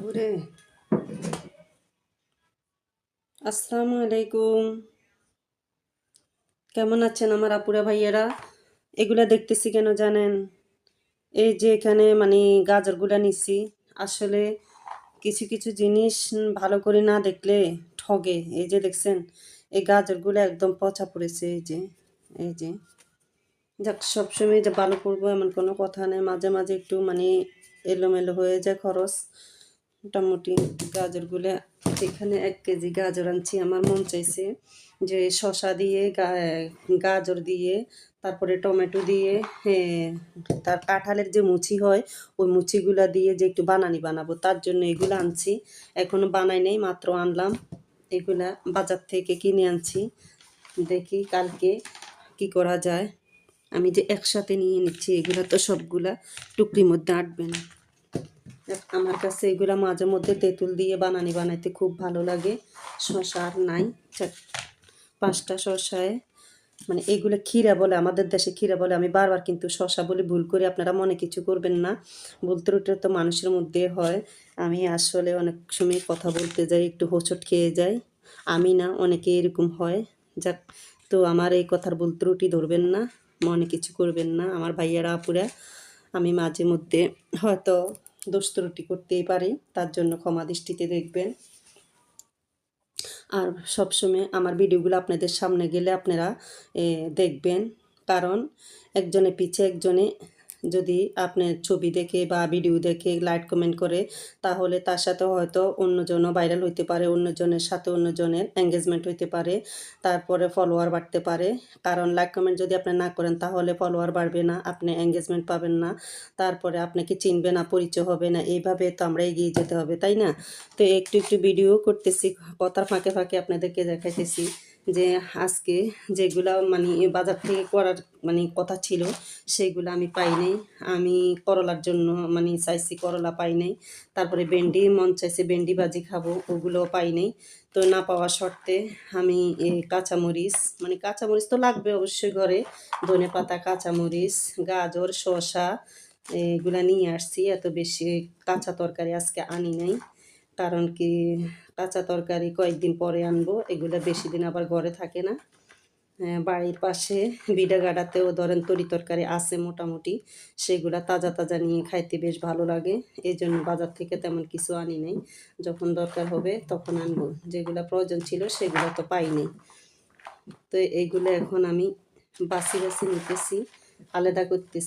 বাবুরে। আসসালামু আলাইকুম। কেমন আছেন আমার আপুরা ভাইয়েরা? এগুলা দেখতেছি কেন জানেন? এই যে এখানে মানে গাজরগুলা নিছি। আসলে কিছু কিছু জিনিস ভালো করে না দেখলে ঠগে। এই যে দেখছেন, এই গাজরগুলো একদম পচা পড়েছে। এই যে যাক, সবসময় যে ভালো করবো এমন কোনো কথা নেই। মাঝে মাঝে একটু মানে এলোমেলো হয়ে যায় খরচ। মোটামুটি গাজরগুলো, এখানে 1 কেজি গাজর আনছি। আমার মন চাইছে যে শসা দিয়ে গাজর দিয়ে, তারপরে টমেটো দিয়ে, তার কাঁঠালের যে মুচি হয় ওই মুচিগুলা দিয়ে যে একটু বানানি বানাবো, তার জন্য এগুলো আনছি। এখনো বানাই নেই, মাত্র আনলাম। এগুলা বাজার থেকে কিনে আনছি। দেখি কালকে কি করা যায়। আমি যে একসাথে নিয়ে নিচ্ছি, এগুলা তো সবগুলা টুকরির মধ্যে আটবে না। আমার কাছে এগুলা মাঝে মধ্যে তেঁতুল দিয়ে বানানি বানাইতে খুব ভালো লাগে। শসা আর নাই, 5টা শসায় মানে এগুলো ক্ষীরা বলে, আমাদের দেশে ক্ষীরা বলে। আমি বারবার কিন্তু শসা বলে ভুল করি, আপনারা মনে কিছু করবেন না। বলতে উঠে তো মানুষের মধ্যে হয়। আমি আসলে অনেক সময় কথা বলতে যাই, একটু হোঁচট খেয়ে যাই। আমি না, অনেকে এরকম হয়। যাক, তো আমার এই কথার ভুল ত্রুটি ধরবেন না, মনে কিছু করবেন না আমার ভাইয়ারা আপুরা। আমি মাঝে মধ্যে হয়তো দোষ ত্রুটি করতেই পারি, তার জন্য ক্ষমা দৃষ্টিতে দেখবেন। আর সবসময় আমার ভিডিওগুলো আপনাদের সামনে গেলে আপনারা দেখবেন, কারণ একজনের পিছে একজনে যদি আপনার ছবি দেখে বা ভিডিও দেখে লাইক কমেন্ট করে, তাহলে তার সাথে হয়তো অন্যজনও ভাইরাল হইতে পারে, অন্যজনের সাথে অন্যজনের এঙ্গেজমেন্ট হইতে পারে, তারপরে ফলোয়ার বাড়তে পারে। কারণ লাইক কমেন্ট যদি আপনি না করেন তাহলে ফলোয়ার বাড়বে না, আপনি এঙ্গেজমেন্ট পাবেন না, তারপরে আপনাকে চিনবে না, পরিচয় হবে না। এইভাবে তো আমরা এগিয়ে যেতে হবে, তাই না? তো একটু একটু ভিডিও করতেছি, কথার ফাঁকে ফাঁকে আপনাদেরকে দেখাইতেছি যে আজকে যেগুলা মানে বাজার থেকে করার মানে কথা ছিল সেইগুলো আমি পাই নাই। আমি করলার জন্য মানে চাইছি, করলা পাই নাই। তারপরে ভেন্ডি মন চাইছে, ভেন্ডি ভাজি খাবো, ওগুলোও পাই নাই। তো না পাওয়া শর্তে আমি কাঁচামরিচ, মানে কাঁচামরিচ তো লাগবে অবশ্যই ঘরে, ধনে পাতা, কাঁচামরিচ, গাজর, শসা এগুলা নিয়ে আসছি। এত বেশি কাঁচা তরকারি আজকে আনি নাই, কারণ কি কাঁচা তরকারি কয়েকদিন পরে আনবো, এগুলো বেশি দিন আবার ঘরে থাকে না। বাড়ির পাশে বিডা গাডাতেও ধরেন তরি তরকারি আছে মোটামুটি, সেগুলা তাজা তাজা নিয়ে খাইতে বেশ ভালো লাগে। এই জন্য বাজার থেকে তেমন কিছু আনি নাই, যখন দরকার হবে তখন আনবো। যেগুলো প্রয়োজন ছিল সেগুলো তো পাইনি। তো এইগুলো এখন আমি বাছি বাছি নিতেছি, আলাদা করতেছি।